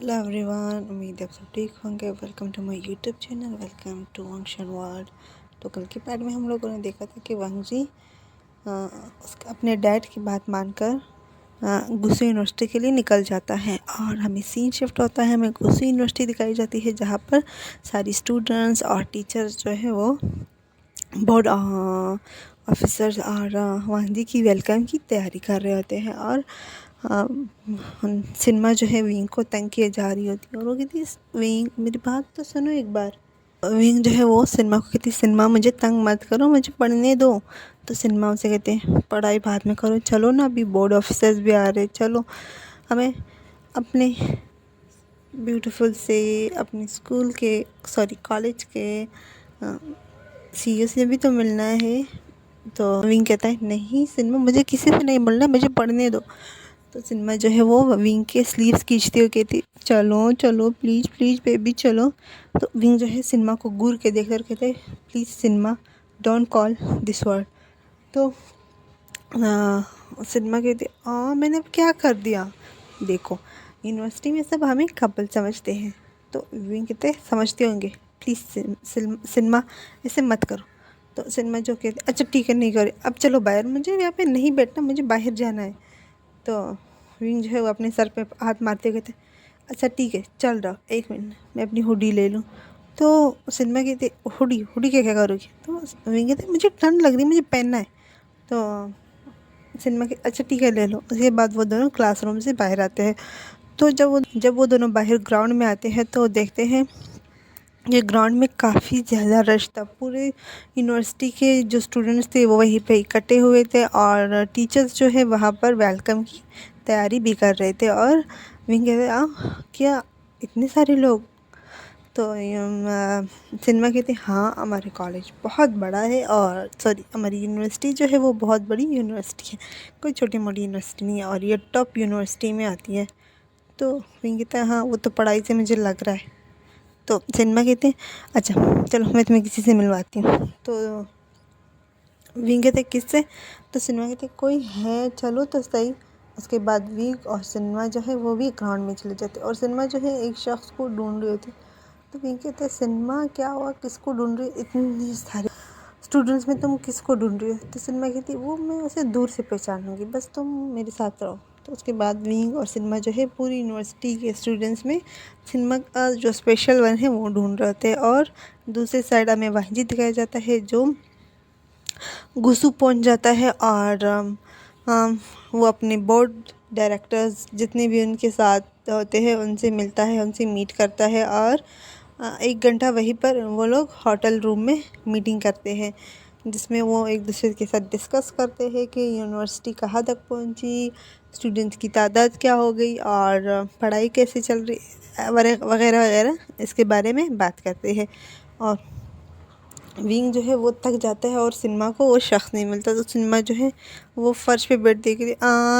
Hello everyone, उम्मीद है आप सब ठीक होंगे। Welcome to my YouTube channel, welcome to वंगशन वर्ल्ड। तो कल के पार्ट में हम लोगों ने देखा था कि वंग जी अपने डैड की बात मानकर गुसू यूनिवर्सिटी के लिए निकल जाता है और हमें सीन शिफ्ट होता है। हमें गुसू यूनिवर्सिटी दिखाई जाती है जहाँ पर सारी स्टूडेंट्स और टीचर्स जो है वो बोर्ड ऑफिसर्स और वंग जी की वेलकम की तैयारी कर रहे होते हैं। और सिनेमा जो है विंग को तंग किए जा रही होती है और वो कहती है, विंग मेरी बात तो सुनो एक बार। विंग जो है वो सिनेमा को कहती है, सिनेमा मुझे तंग मत करो, मुझे पढ़ने दो। तो सिनेमा उनसे कहते हैं, पढ़ाई बाद में करो, चलो ना, अभी बोर्ड ऑफिसर्स भी आ रहे, चलो हमें अपने ब्यूटीफुल से अपने स्कूल के कॉलेज के सीईओ से भी तो मिलना है। तो विंग कहता है, नहीं सिनेमा, मुझे किसी से नहीं मिलना, मुझे पढ़ने दो। तो सिनेमा जो है वो विंग के स्लीव्स खींचती हुई कहती, चलो चलो प्लीज़ प्लीज़ बेबी चलो। तो विंग जो है सिनेमा को घूर के देख कर कहते, please cinema don't call this word. तो सिनेमा कहती, मैंने अब क्या कर दिया, देखो यूनिवर्सिटी में सब हमें कपल समझते हैं। तो विंग कहते, समझते होंगे, प्लीज़ सिनेमा ऐसे मत करो। तो सिनेमा जो कहते, अच्छा ठीक है नहीं करे, अब चलो बाहर, मुझे यहाँ पे नहीं बैठना, मुझे बाहर जाना है। तो विंग जो है वो अपने सर पे हाथ मारते कहते, अच्छा ठीक है चल रहा, एक मिनट मैं अपनी हुडी ले लूँ। तो सिनेमा कहते, हुडी हुडी क्या क्या करोगी। तो विंग कहते, मुझे ठंड लग रही है, मुझे पहनना है। तो सिनेमा के, अच्छा ठीक है ले लो। उसके बाद वो दोनों क्लासरूम से बाहर आते हैं। तो जब वो दोनों बाहर ग्राउंड में आते हैं तो देखते हैं ये ग्राउंड में काफ़ी ज़्यादा रश था। पूरे यूनिवर्सिटी के जो स्टूडेंट्स थे वो वहीं पे इकट्ठे हुए थे और टीचर्स जो है वहाँ पर वेलकम की तैयारी भी कर रहे थे। और विंग कहते, क्या इतने सारे लोग। तो सिनेमा कहते, हाँ हमारे कॉलेज बहुत बड़ा है, और हमारी यूनिवर्सिटी जो है वो बहुत बड़ी यूनिवर्सिटी है, कोई छोटी मोटी यूनिवर्सिटी नहीं है, और ये टॉप यूनिवर्सिटी में आती है। तो विंग कहता है, हाँ वो तो पढ़ाई से मुझे लग रहा है। तो सिनेमा कहते हैं, अच्छा चलो मैं तुम्हें किसी से मिलवाती हूँ। तो विंग कहते, किससे। तो सिनेमा कहते, कोई है चलो तो सही। उसके बाद विंग और सिनेमा जो है वो भी ग्राउंड में चले जाते और सिनेमा जो है एक शख्स को ढूंढ रही होती। तो विंग कहते हैं, सिनेमा क्या हुआ, किसको ढूंढ रही, इतने सारे स्टूडेंट्स में तुम किसको ढूंढ रही हो। तो सिनेमा कहती, वो मैं उसे दूर से पहचान लूँगी, बस तुम मेरे साथ रहो। तो उसके बाद विंग और सिनेमा जो है पूरी यूनिवर्सिटी के स्टूडेंट्स में सिनेमा का जो स्पेशल वन है वो ढूंढ रहे थे। और दूसरी साइड हमें वाहिजी दिखाया जाता है जो गुसू पहुंच जाता है और वो अपने बोर्ड डायरेक्टर्स जितने भी उनके साथ होते हैं उनसे मिलता है, उनसे मीट करता है। और 1 घंटा वहीं पर वो लोग होटल रूम में मीटिंग करते हैं, जिसमें वो एक दूसरे के साथ डिस्कस करते हैं कि यूनिवर्सिटी कहाँ तक पहुंची, स्टूडेंट्स की तादाद क्या हो गई और पढ़ाई कैसे चल रही वगैरह वगैरह, इसके बारे में बात करते हैं। और विंग जो है वो थक जाता है और सिनेमा को वो शख्स नहीं मिलता। तो सिनेमा जो है वो फर्श पे बैठ देख रही,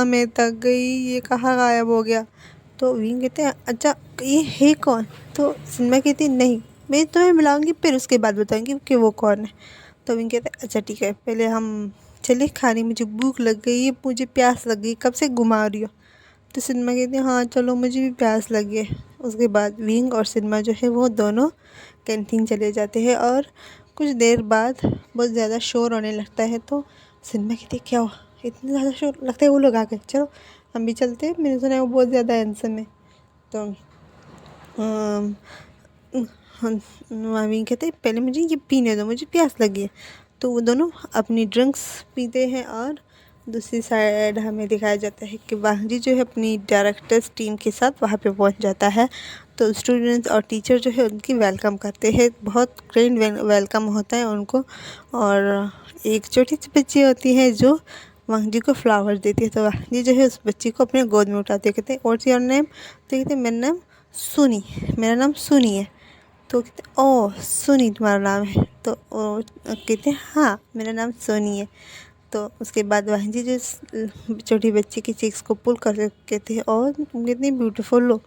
मैं थक गई, ये कहाँ गायब हो गया। तो विंग कहते हैं, अच्छा ये है कौन। तो सिनेमा कहती है, नहीं मैं तुम्हें मिलाऊंगी फिर उसके बाद बताऊंगी कि वो कौन है। तो विंग कहते हैं, अच्छा ठीक है, पहले हम चलिए खाने, मुझे भूख लग गई है, मुझे प्यास लग गई, कब से घुमा रही हो। तो सिनेमा कहती है, हाँ चलो मुझे भी प्यास लगी है। उसके बाद विंग और सिनेमा जो है वो दोनों कैंटीन चले जाते हैं और कुछ देर बाद बहुत ज़्यादा शोर होने लगता है। तो सिनेमा कहती है, क्या हुआ, इतना ज़्यादा शोर, लगता है वो लोग आ गए, चलो हम भी चलते हैं, मैंने सुना है वो बहुत ज़्यादा हैंडसम है। तो विंग कहते हैं, पहले मुझे ये पीने दो, मुझे प्यास लगी है। तो वो दोनों अपनी ड्रिंक्स पीते हैं और दूसरी साइड हमें दिखाया जाता है कि वांजी जो है अपनी डायरेक्टर्स टीम के साथ वहाँ पे पहुँच जाता है। तो स्टूडेंट्स और टीचर जो है उनकी वेलकम करते हैं, बहुत ग्रैंड वेलकम होता है उनको। और एक छोटी सी बच्ची होती है जो वांजी को फ्लावर्स देती है। तो वांजी जो है उस बच्ची को अपने गोद में उठाते कहते हैं, व्हाट्स योर नेम। तो कहते हैं, मेरा नाम सुनी है। तो कहते, ओह सुनी तुम्हारा नाम है। तो वो कहते हैं, हाँ मेरा नाम सोनी है। तो उसके बाद वहाँ जी जो छोटी बच्ची की चीक्स को पुल कर कहते हैं, और तुम कितनी ब्यूटीफुल हो।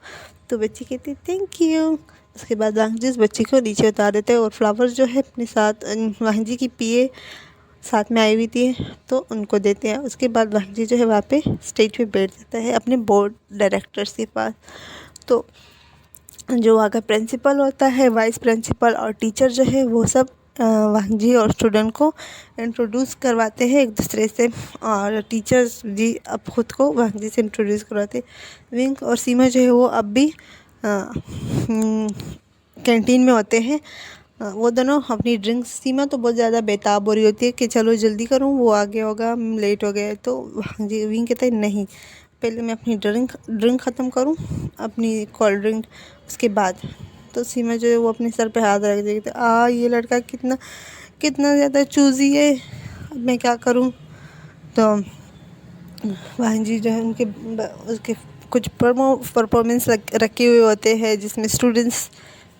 तो बच्ची कहती है, थैंक यू। उसके बाद वहाँ जी उस बच्ची को नीचे उतार देते हैं और फ्लावर्स जो है अपने साथ वहाँ जी की पिए साथ में आई हुई थी तो उनको देते हैं। उसके बाद वहाँ जी जो है वहाँ पे स्टेज पे बैठ जाता है अपने बोर्ड डायरेक्टर्स के पास। तो जो वहाँ का प्रिंसिपल होता है, वाइस प्रिंसिपल और टीचर जो है वो सब वांग जी और स्टूडेंट को इंट्रोड्यूस करवाते हैं एक दूसरे से, और टीचर्स जी अब खुद को वांग जी से इंट्रोड्यूस करवाते हैं। विंग और सीमा जो है वो अब भी कैंटीन में होते हैं। वो दोनों अपनी ड्रिंक्स, सीमा तो बहुत ज़्यादा बेताब हो रही होती है कि चलो जल्दी करूँ, वो आगे होगा, लेट हो गया। तो वांग जी विंग कहते हैं नहीं, पहले मैं अपनी ड्रिंक ख़त्म करूँ, अपनी कोल्ड ड्रिंक, उसके बाद। तो सीमा जो है वो अपने सर पे हाथ रख देती है, ये लड़का कितना कितना ज़्यादा चूज़ी है, अब मैं क्या करूँ। तो वाहन जी जो है उनके उसके कुछ परफॉर्मेंस रखे हुए होते हैं जिसमें स्टूडेंट्स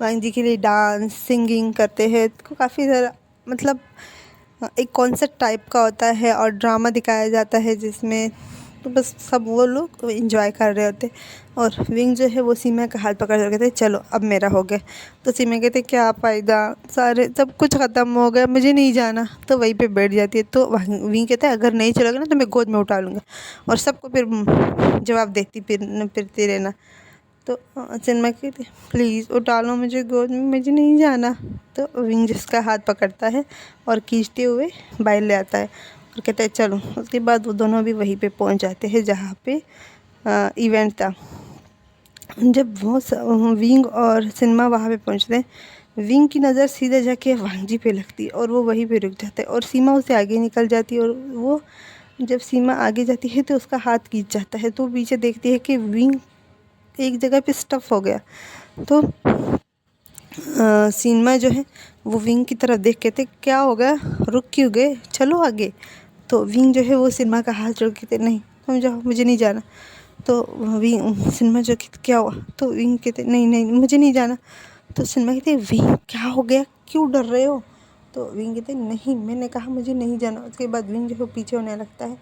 वाहन जी के लिए डांस सिंगिंग करते हैं। तो काफ़ी ज़्यादा मतलब एक कॉन्सर्ट टाइप का होता है और ड्रामा दिखाया जाता है जिसमें तो बस सब वो लोग एंजॉय कर रहे होते। और विंग जो है वो सीमा का हाथ पकड़ कर कहते चलो अब मेरा हो गया। तो सीमा कहते क्या फ़ायदा, सारे सब कुछ ख़त्म हो गया, मुझे नहीं जाना। तो वहीं पे बैठ जाती है। तो विंग कहता है अगर नहीं चलोगे ना तो मैं गोद में उठा लूँगा, और सबको फिर जवाब देती फिरती रहना। तो सिनेमा कहती प्लीज़ उठा लो मुझे गोद में, मुझे नहीं जाना। तो विंग जिसका हाथ पकड़ता है और खींचते हुए बाहर ले आता है और कहता है चलो। उसके बाद वो दोनों भी वहीं पे पहुंच जाते हैं जहाँ पे इवेंट था। जब वो विंग और सिनेमा वहाँ पे पहुँचते हैं, विंग की नज़र सीधे जाके वांग जी पे लगती है और वो वहीं पे रुक जाता है, और सीमा उससे आगे निकल जाती है। और वो जब सीमा आगे जाती है तो उसका हाथ खींच जाता है। तो पीछे देखती है कि विंग एक जगह पे स्टफ हो गया। तो सीमा जो है वो विंग की तरफ देख के थे क्या हो गया, रुक क्यों गए, चलो आगे। तो विंग जो है वो सिनेमा का हाथ जोड़ के थे नहीं तुम जाओ, मुझे नहीं जाना। तो विंग सिनेमा जो क्या हुआ, तो विंग कहते नहीं नहीं मुझे नहीं जाना। तो सिनेमा कहते विंग क्या हो गया, क्यों डर रहे हो। तो विंग कहते नहीं मैंने कहा मुझे नहीं जाना। उसके बाद विंग जो है पीछे होने लगता है।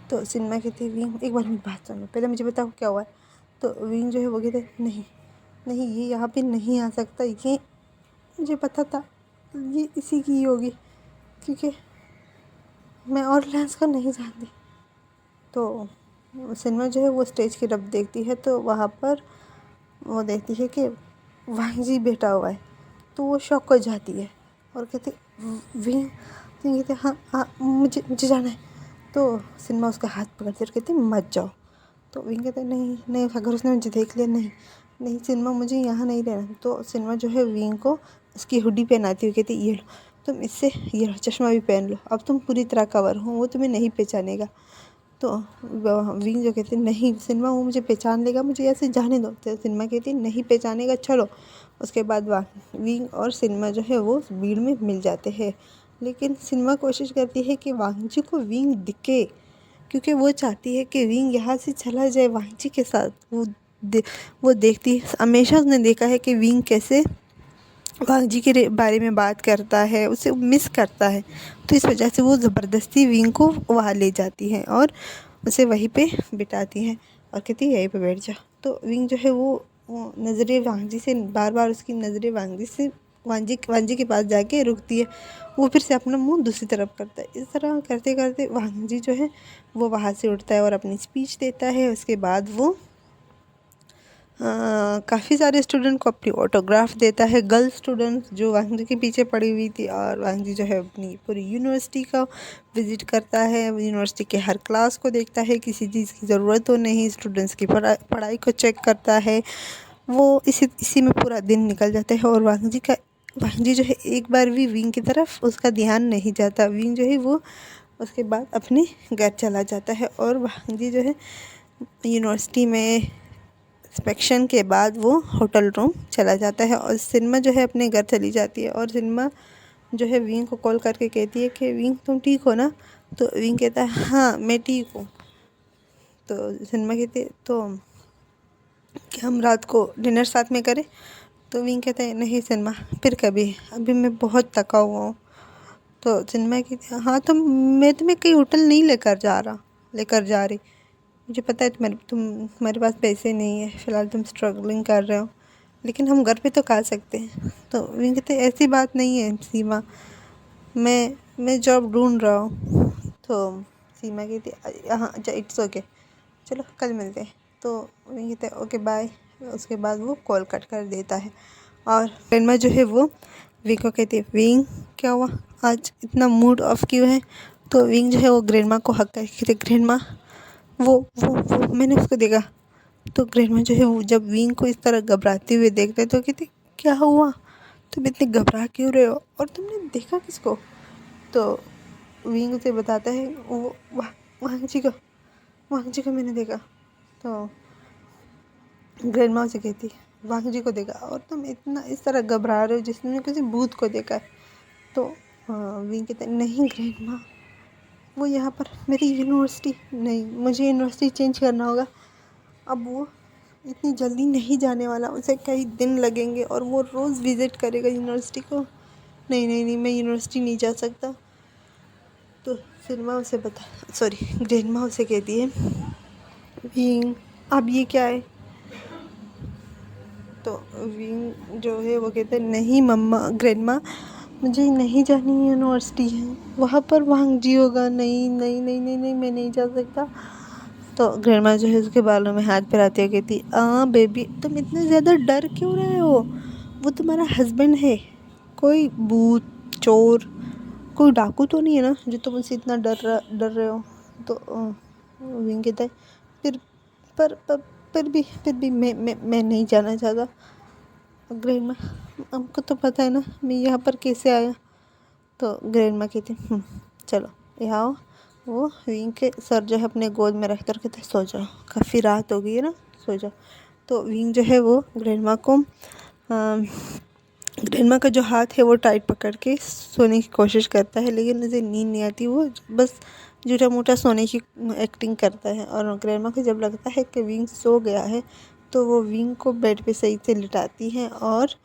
तो सिनेमा कहती विंग एक बार मेरी बात सुनो, पहले मुझे बताओ क्या हुआ है। तो विंग जो है वो कहते नहीं नहीं ये यहाँ पे नहीं आ सकता, ये मुझे पता था ये इसी की ही होगी, क्योंकि मैं और लेंस को नहीं जानती। तो सिनेमा जो है वो स्टेज की तरफ देखती है तो वहाँ पर वो देखती है कि वांग जी बैठा हुआ है। तो वो शॉक हो जाती है और कहती विंग कहते हाँ हाँ मुझे मुझे जाना है। तो सिनेमा उसका हाथ पकड़ती और कहती मत जाओ। तो विंग कहते नहीं नहीं, अगर उसने मुझे देख लिया नहीं नहीं सिनेमा मुझे यहाँ नहीं रहना। तो सिनेमा जो है विंग को उसकी हुडी पहनाती हुई कहती ये लो तुम इससे, ये लो चश्मा भी पहन लो, अब तुम पूरी तरह कवर हो, वो तुम्हें नहीं पहचानेगा। तो विंग जो कहती नहीं सिनेमा वो मुझे पहचान लेगा, मुझे ऐसे जाने दो। तो सिनेमा कहती नहीं पहचानेगा चलो। उसके बाद विंग और सिनेमा जो है वो भीड़ में मिल जाते हैं। लेकिन सिनेमा कोशिश करती है कि वांग जी को विंग दिखे, क्योंकि वो चाहती है कि विंग यहाँ से चला जाए वांग जी के साथ। वो देखती है, हमेशा उसने देखा है कि विंग कैसे वांग जी के बारे में बात करता है, उसे मिस करता है। तो इस वजह से वो ज़बरदस्ती विंग को वहाँ ले जाती है और उसे वहीं पे बिठाती है और कहती है यहीं पे बैठ जा। तो विंग जो है वो नज़रें वांग जी से बार बार उसकी नज़रें वांग जी के पास जाके रुकती है। वो फिर से अपना मुंह दूसरी तरफ करता है। इस तरह करते करते वांग जी जो है वो वहाँ से उठता है और अपनी स्पीच देता है। उसके बाद वो काफ़ी सारे स्टूडेंट को अपनी ऑटोग्राफ देता है, गर्ल्स स्टूडेंट जो वांग जी के पीछे पड़ी हुई थी। और वांग जी जो है अपनी पूरी यूनिवर्सिटी का विज़िट करता है, यूनिवर्सिटी के हर क्लास को देखता है, किसी चीज़ की ज़रूरत तो नहीं, स्टूडेंट्स की पढ़ाई को चेक करता है। वो इसी में पूरा दिन निकल जाता है और वांग जी जो है एक बार भी विंग की तरफ उसका ध्यान नहीं जाता। विंग जो है वो उसके बाद अपने घर चला जाता है और वांग जी जो है यूनिवर्सिटी में इंस्पेक्शन के बाद वो होटल रूम चला जाता है और सिनेमा जो है अपने घर चली जाती है। और सिनेमा जो है विंग को कॉल करके कहती है कि विंग तुम ठीक हो ना। तो विंग कहता है हाँ मैं ठीक हूँ। तो सिनेमा कहती है तो क्या हम रात को डिनर साथ में करें। तो विंग कहता है नहीं सिनेमा फिर कभी, अभी मैं बहुत थका हुआ हूँ। तो सिनेमा कहती है हाँ तो मैं तुम्हें कहीं होटल नहीं लेकर जा रही, मुझे पता है तुम्हारे पास पैसे नहीं है, फ़िलहाल तुम स्ट्रगलिंग कर रहे हो, लेकिन हम घर पे तो खा सकते हैं। तो विंग कहते ऐसी बात नहीं है सीमा, मैं जॉब ढूंढ रहा हूँ। तो सीमा कहती हाँ अच्छा इट्स ओके, चलो कल मिलते हैं। तो विंग कहते ओके बाय। उसके बाद वो कॉल कट कर देता है और ग्रैंडमा जो है वो विंग को कहती है, विंग क्या हुआ, आज इतना मूड ऑफ क्यों है। तो विंग जो है वो ग्रैंडमा को हक करके कहते, ग्रैंडमा वो मैंने उसको देखा। तो ग्रैंडमा जो है वो जब विंग को इस तरह घबराते हुए देखते हैं तो कहते, क्या हुआ, तुम इतने घबरा क्यों रहे हो और तुमने देखा किसको। तो विंग उसे बताता है, वो वांग जी को मैंने देखा। तो ग्रैंडमा उसे कहती है, वांग जी को देखा और तुम इतना इस तरह घबरा रहे हो जिसने किसी भूत को देखा है। तो विंग कहते, नहीं ग्रैंडमा, वो यहाँ पर मेरी यूनिवर्सिटी नहीं, मुझे यूनिवर्सिटी चेंज करना होगा। अब वो इतनी जल्दी नहीं जाने वाला, उसे कई दिन लगेंगे और वो रोज़ विज़िट करेगा यूनिवर्सिटी को। नहीं, मैं यूनिवर्सिटी नहीं जा सकता। तो ग्रैंडमा उसे कहती है, विंग अब ये क्या है। तो विंग जो है वो कहते हैं, नहीं मम्मा, ग्रैंडमा मुझे नहीं जानी यूनिवर्सिटी है, वहाँ पर वांग जी होगा। नहीं, मैं नहीं जा सकता। तो ग्रैंडमा जो है उसके बालों में हाथ फिराते हुए कहती, बेबी तुम इतने ज़्यादा डर क्यों रहे हो, वो तुम्हारा हस्बैंड है, कोई भूत चोर कोई डाकू तो नहीं है ना जो तुम उनसे इतना डर रहे हो। तो विंग कहता है, फिर फिर भी मैं नहीं जाना चाहता। ग्रैंडमा हमको तो पता है ना मैं यहाँ पर कैसे आया। तो ग्रैंडमा कहती, चलो यहाँ आओ। वो विंग के सर जो है अपने गोद में रख कर कहते, सो जाओ, काफ़ी रात हो गई है ना, सो जाओ। तो विंग जो है वो ग्रैंडमा का जो हाथ है वो टाइट पकड़ के सोने की कोशिश करता है, लेकिन उसे नींद नहीं आती। वो बस झूठा मूठा सोने की एक्टिंग करता है। और ग्रैंडमा को जब लगता है कि विंग सो गया है तो वो विंग को बेड पे सही से लिटाती है और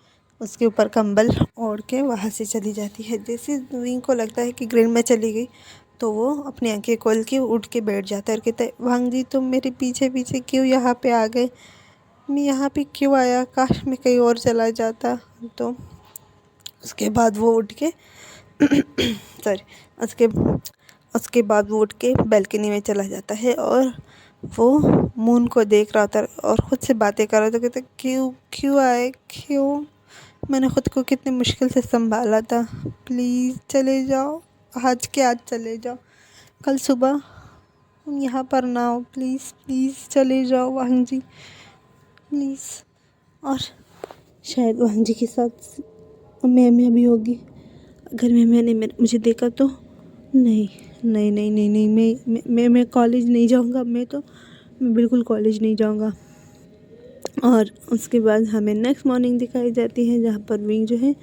उसके ऊपर कंबल ओढ़ के वहाँ से चली जाती है। जैसे विंग को लगता है कि ग्रैंडमा चली गई तो वो अपनी आंखें खोल के उठ के बैठ जाता है और कहता है, वांग जी तुम मेरे पीछे पीछे क्यों यहाँ पे आ गए, मैं यहाँ पे क्यों आया, काश मैं कहीं और चला जाता। तो उसके बाद वो उठ के सॉरी उसके बाद वो उठ के बैल्कनी में चला जाता है और वो मून को देख रहा था और ख़ुद से बातें कर रहा था। कहते, क्यों आए, क्यों, मैंने ख़ुद को कितनी मुश्किल से संभाला था, प्लीज़ चले जाओ, आज के आज चले जाओ, कल सुबह यहाँ पर ना हो, प्लीज़ चले जाओ वांग जी, प्लीज़। और शायद वांग जी के साथ मैं भी होगी, अगर मैंने मुझे देखा तो नहीं, मैं कॉलेज नहीं जाऊँगा, मैं बिल्कुल कॉलेज नहीं जाऊँगा। और उसके बाद हमें नेक्स्ट मॉर्निंग दिखाई जाती है जहाँ पर विंग जो है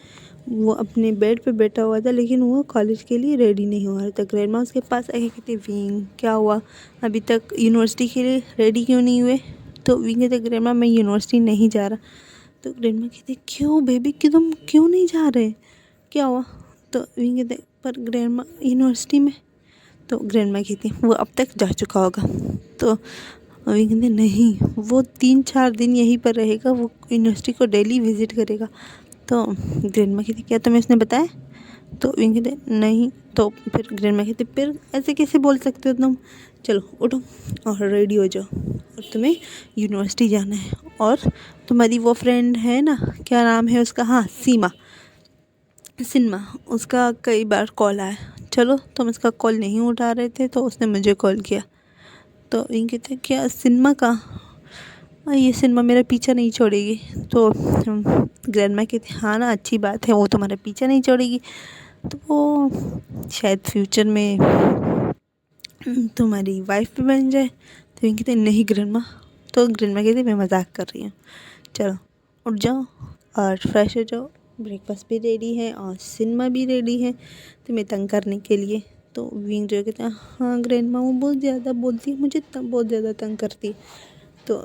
वो अपने बेड पे बैठा हुआ था, लेकिन वो कॉलेज के लिए रेडी नहीं हुआ था। ग्रैंडमा उसके पास आके कहती, विंग क्या हुआ, अभी तक यूनिवर्सिटी के लिए रेडी क्यों नहीं हुए। तो विंग कहते, ग्रैंडमा मैं यूनिवर्सिटी नहीं जा रहा। तो ग्रैंडमा कहते, क्यों बेबी, कि तुम क्यों नहीं जा रहे, क्या हुआ। तो विंग कहते, पर ग्रैंडमा यूनिवर्सिटी में। तो ग्रैंडमा कहती, वो अब तक जा चुका होगा। तो विंग कहते, नहीं, वो 3-4 दिन यहीं पर रहेगा, वो यूनिवर्सिटी को डेली विज़िट करेगा। तो ग्रैंडमा कहती, क्या तुम्हें उसने बताया। तो विंग कहते, नहीं। तो फिर ग्रैंडमा कहती, फिर ऐसे कैसे बोल सकते हो तुम, चलो उठो और रेडी हो जाओ और तुम्हें यूनिवर्सिटी जाना है। और तुम्हारी वो फ्रेंड है ना, क्या नाम है उसका, हाँ सिनमा, उसका कई बार कॉल आया, चलो तुम इसका कॉल नहीं उठा रहे थे तो उसने मुझे कॉल किया। तो विंग कहते, क्या सिनमा का, ये सिनेमा मेरा पीछा नहीं छोड़ेगी। तो ग्रैंडमा कहती, हाँ ना, अच्छी बात है, वो तुम्हारा पीछा नहीं छोड़ेगी, तो वो शायद फ्यूचर में तुम्हारी वाइफ भी बन जाए। तो विंग कहते, नहीं ग्रैंडमा। तो ग्रैंडमा कहती, मैं मजाक कर रही हूँ, चलो उठ जाओ और फ्रेश हो जाओ, ब्रेकफास्ट भी रेडी है और सिनेमा भी रेडी है तुम्हें तंग करने के लिए। तो विंग जो कहते हैं, हाँ ग्रैंडमा, वो बहुत ज़्यादा बोलती है, मुझे बहुत ज़्यादा तंग करती है। तो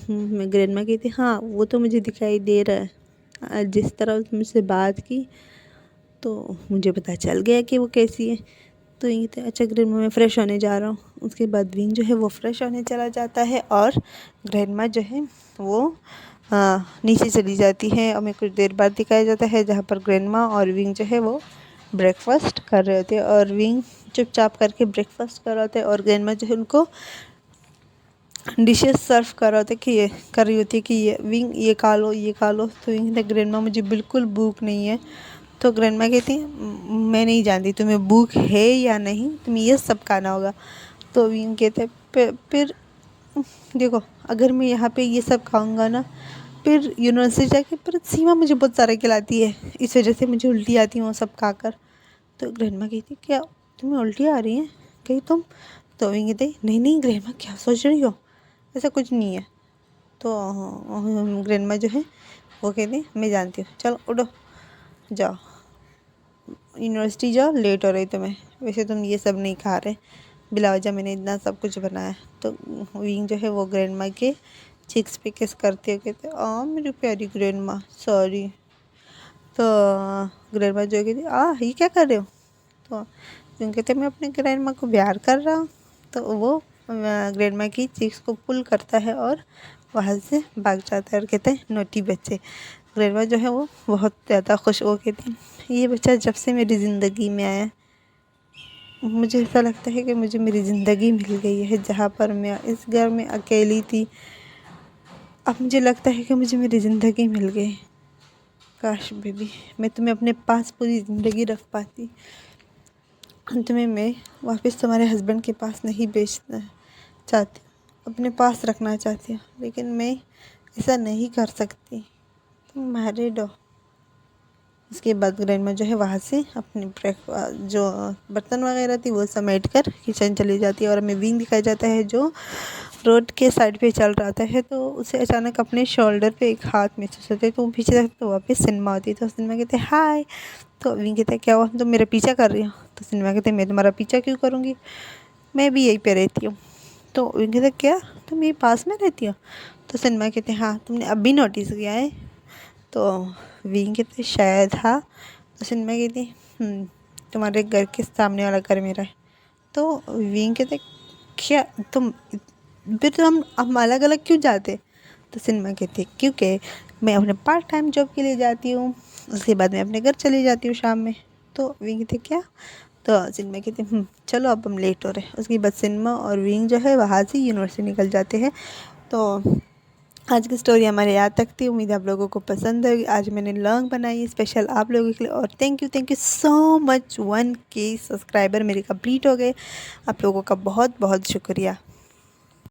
मैं ग्रैंडमा कहती, हाँ वो तो मुझे दिखाई दे रहा है, जिस तरह उसने मुझसे बात की तो मुझे पता चल गया कि वो कैसी है। तो ये कहते, अच्छा ग्रैंडमा मैं फ़्रेश होने जा रहा हूँ। उसके बाद विंग जो है वो फ्रेश होने चला जाता है और ग्रैंडमा जो है वो नीचे चली जाती है। और मैं कुछ देर बाद दिखाया जाता है जहाँ पर ग्रैंडमा और विंग जो है वो ब्रेकफास्ट कर रहे होते हैं और विंग चुपचाप करके ब्रेकफास्ट कर रहे होते हैं और ग्रैंडमा जो है उनको डिशेस सर्व कर रहा होता कि ये कर रही होती है कि ये विंग ये खा लो ये खा लो। तो विंग कहते ग्रैंड माँ मुझे बिल्कुल भूख नहीं है। तो ग्रैंड माँ कहती है मैं नहीं जानती तुम्हें भूख है या नहीं, तुम्हें ये सब खाना होगा। तो विंग कहते फिर देखो अगर मैं यहाँ पे ये सब खाऊंगा ना, फिर यूनिवर्सिटी जाके फिर सीमा मुझे बहुत सारा खिलाती है, इस वजह से मुझे उल्टी आती है वो सब खाकर। तो ग्रैंड माँ कहती क्या तुम्हें उल्टी आ रही है कहीं तुम? तो विंग कहते नहीं नहीं ग्रैंड माँ क्या सोच रही हो, ऐसा कुछ नहीं है। तो ग्रैंड माँ जो है वो कहती मैं जानती हूँ, चलो उठो जाओ यूनिवर्सिटी जाओ, लेट हो रही तुम्हें, वैसे तुम ये सब नहीं खा रहे, बिला वजह मैंने इतना सब कुछ बनाया। तो विंग जो है वो ग्रैंड माँ के चिक्स पे किस करती है, कहते मेरी प्यारी ग्रैंड माँ सॉरी। तो ग्रैंड माँ जो कहती ये क्या कर रहे हो? तो विंग कहते मैं अपने ग्रैंड माँ को प्यार कर रहा हूँ। तो वो ग्रैंड माँ की चिक्स को पुल करता है और वहाँ से भाग जाता है और कहते हैं नोटी बच्चे। ग्रैंड माँ जो है वो बहुत ज़्यादा खुश हो कहती ये बच्चा जब से मेरी ज़िंदगी में आया मुझे ऐसा लगता है कि मुझे मेरी ज़िंदगी मिल गई है। जहाँ पर मैं इस घर में अकेली थी, अब मुझे लगता है कि मुझे मेरी ज़िंदगी मिल गई। काश बेबी मैं तुम्हें अपने पास पूरी ज़िंदगी रख पाती। अंत में मैं वापस तुम्हारे हस्बैंड के पास नहीं भेजना चाहती, अपने पास रखना चाहती हूँ, लेकिन मैं ऐसा नहीं कर सकती, तुम मैरिड हो। उसके बाद ग्रैंडमा जो है वहाँ से अपनी जो बर्तन वगैरह थी वो समेट कर किचन चली जाती है। और हमें विंग दिखाया जाता है जो रोड के साइड पे चल रहा है। तो उसे अचानक अपने शोल्डर पे एक हाथ महसूस होता है, तो वो पीछे देखता तो वहाँ पे सिनेमा होती है। तो सिनेमा कहते हैं हाय। तो विंग कहते हैं क्या हुआ तुम मेरा पीछा कर रही हो? तो सिनेमा कहते हैं मैं तुम्हारा पीछा क्यों करूँगी, मैं भी यहीं पर रहती हूँ। तो विंग कहते क्या तुम यही पास में रहती हो? तो सिनेमा कहते हैं हाँ, तुमने अभी नोटिस किया है? तो विंग कहते शायद हाँ। तो सिनेमा कहती तुम्हारे घर के सामने वाला घर मेरा है। तो विंग कहते क्या तुम फिर तो हम अलग अलग क्यों जाते? तो सिनेमा कहती क्योंकि मैं अपने पार्ट टाइम जॉब के लिए जाती हूँ, उसके बाद मैं अपने घर चली जाती हूँ शाम में। तो विंग कहते क्या? तो सिनेमा कहती चलो अब हम लेट हो रहे हैं। उसके बाद सिनेमा और विंग जो है वहाँ से यूनिवर्सिटी निकल जाते हैं। तो आज की स्टोरी हमारे यहाँ तक थी, उम्मीद है आप लोगों को पसंद होगी। आज मैंने लॉन्ग बनाई स्पेशल आप लोगों के लिए। और thank you so much, 1K subscriber मेरे कंप्लीट हो गए। आप लोगों का बहुत बहुत शुक्रिया।